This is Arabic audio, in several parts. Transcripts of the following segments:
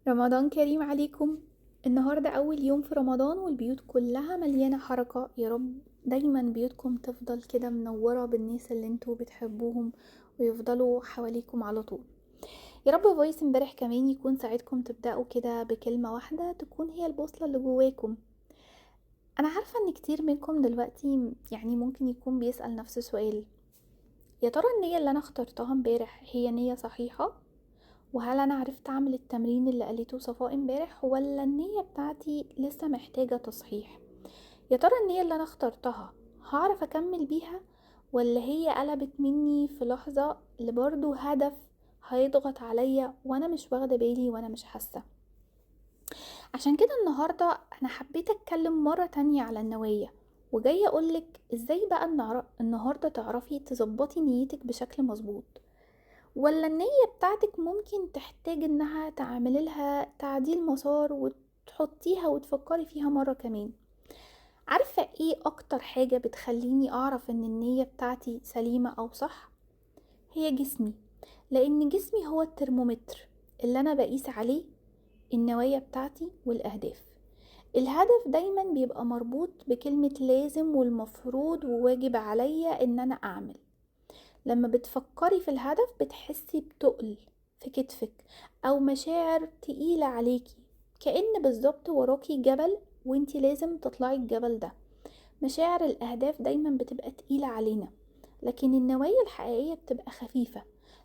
رمضان كريم عليكم. النهاردة أول يوم في رمضان والبيوت كلها مليانة حركة. يا رب دايما بيوتكم تفضل كده منورة بالناس اللي انتوا بتحبوهم ويفضلوا حواليكم على طول. يا رب فويس امبارح كمان يكون ساعدكم تبدأوا كده بكلمة واحدة تكون هي البوصلة اللي جواكم. أنا عارفة ان كتير منكم دلوقتي ممكن يكون بيسأل نفس السؤال: يا ترى النية اللي أنا اخترتها امبارح هي نية صحيحة؟ وهل انا عرفت اعمل التمرين اللي قالته صفاء امبارح، ولا النية بتاعتي لسه محتاجة تصحيح؟ يا ترى النية اللي انا اخترتها هعرف اكمل بيها، ولا هي قلبت مني في لحظة لبرضو هدف هيضغط عليا وانا مش واخدة بالي وانا مش حاسة؟ عشان كده النهاردة انا حبيت اتكلم مرة تانية على النوايا، وجاية اقولك ازاي بقى النهاردة تعرفي تظبطي نيتك بشكل مظبوط. ولا النية بتاعتك ممكن تحتاج انها تعملي لها تعديل مسار وتحطيها وتفكري فيها مرة كمان. عارفة ايه اكتر حاجة بتخليني اعرف ان النية بتاعتي سليمة او صح؟ هي جسمي. لان جسمي هو الترمومتر اللي انا بقيس عليه النوايا بتاعتي والاهداف. الهدف دايما بيبقى مربوط بكلمة لازم والمفروض وواجب عليا ان انا اعمل. لما بتفكري في الهدف بتحسي بتقل في كتفك او مشاعر تقيلة عليكي، كأن بالظبط وراكي جبل وانتي لازم تطلعي الجبل ده. مشاعر الاهداف دايما بتبقى تقيلة علينا، لكن النوايا الحقيقية بتبقى خفيفة.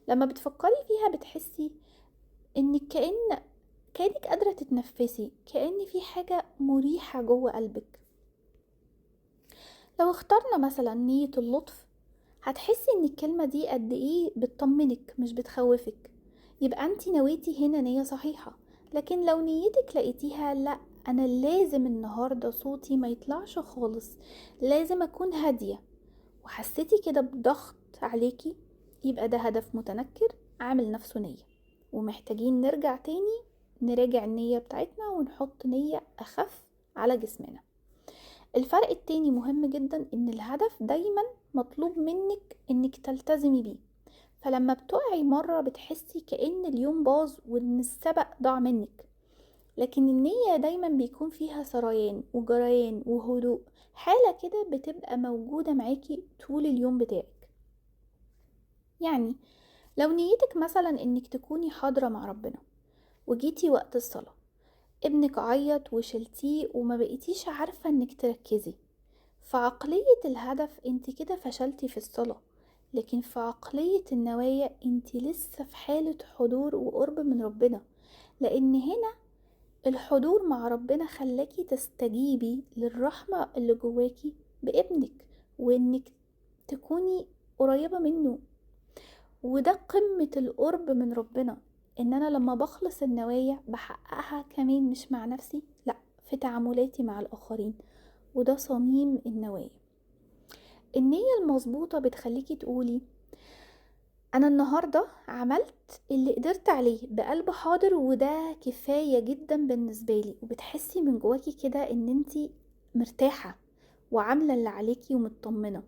لما بتفكري فيها بتحسي انك كأنك قادرة تتنفسي، كأن في حاجة مريحة جوه قلبك. لو اخترنا مثلا نية اللطف، هتحسي ان الكلمة دي قد ايه بتطمنك مش بتخوفك. يبقى انتي نويتي هنا نية صحيحة. لكن لو نيتك لقيتيها لا، انا لازم النهاردة صوتي ما يطلعش خالص، لازم اكون هادية، وحسيتي كده بضغط عليكي، يبقى ده هدف متنكر عامل نفسه نية. ومحتاجين نرجع تاني نراجع النية بتاعتنا ونحط نية اخف على جسمنا. الفرق التاني مهم جدا، ان الهدف دايما مطلوب منك انك تلتزمي بيه. فلما بتقعي مرة بتحسي كأن اليوم باظ وان السبق ضاع منك. لكن النية دايما بيكون فيها سريان وجريان وهدوء، حالة كده بتبقى موجودة معاكي طول اليوم بتاعك. يعني لو نيتك مثلا انك تكوني حاضرة مع ربنا، وجيتي وقت الصلاة ابنك عيط وشلتيه وما بقيتيش عارفة انك تركزي، فعقلية الهدف انت كده فشلتي في الصلاة. لكن في عقلية النوايا انت لسه في حالة حضور وقرب من ربنا، لان هنا الحضور مع ربنا خلاكي تستجيبي للرحمة اللي جواكي بابنك، وانك تكوني قريبة منه. وده قمة القرب من ربنا، ان انا لما بخلص النوايا بحققها كمان مش مع نفسي، لا، في تعاملاتي مع الاخرين. وده صميم النوايا. النية المظبوطة بتخليكي تقولي انا النهاردة عملت اللي قدرت عليه بقلب حاضر، وده كفاية جدا بالنسبة لي. وبتحسي من جواكي كده ان انتي مرتاحة وعاملة اللي عليكي ومطمنة.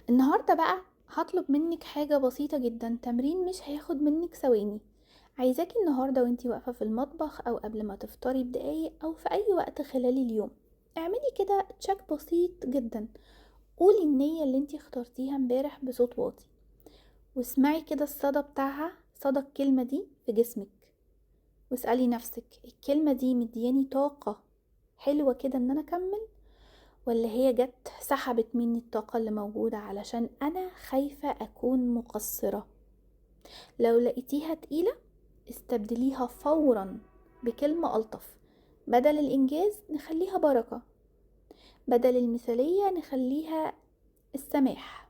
النهاردة بقى هطلب منك حاجة بسيطة جدا، تمرين مش هياخد منك ثواني. عايزاكي النهاردة وانتي واقفة في المطبخ او قبل ما تفطري بدقايق او في اي وقت خلال اليوم، اعملي كده تشيك بسيط جدا. قولي النية اللي انتي اخترتيها امبارح بصوت واطي، واسمعي كده الصدى بتاعها، صدى الكلمة دي في جسمك. واسألي نفسك الكلمة دي مدياني طاقة حلوة كده ان انا اكمل، ولا هي جت سحبت مني الطاقة اللي موجودة علشان انا خايفة اكون مقصرة. لو لقيتيها تقيلة استبدليها فورا بكلمة ألطف. بدل الإنجاز نخليها بركة، بدل المثالية نخليها السماح.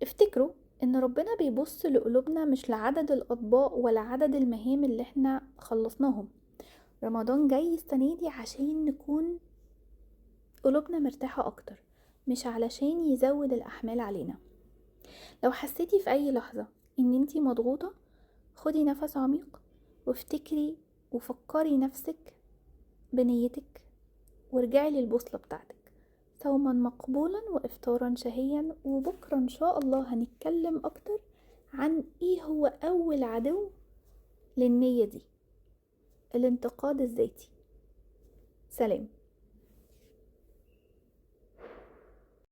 افتكروا ان ربنا بيبص لقلوبنا مش لعدد الاطباق ولا عدد المهام اللي احنا خلصناهم. رمضان جاي السنة دي عشان نكون قلوبنا مرتاحة اكتر، مش علشان يزود الاحمال علينا. لو حسيتي في اي لحظة ان انتي مضغوطة، خدي نفس عميق وافتكري وفكري نفسك بنيتك، وارجعي للبوصلة بتاعتك. صوما مقبولا وافطارا شهيا. وبكرة ان شاء الله هنتكلم اكتر عن ايه هو اول عدو للنية دي، الانتقاد الذاتي. سلام.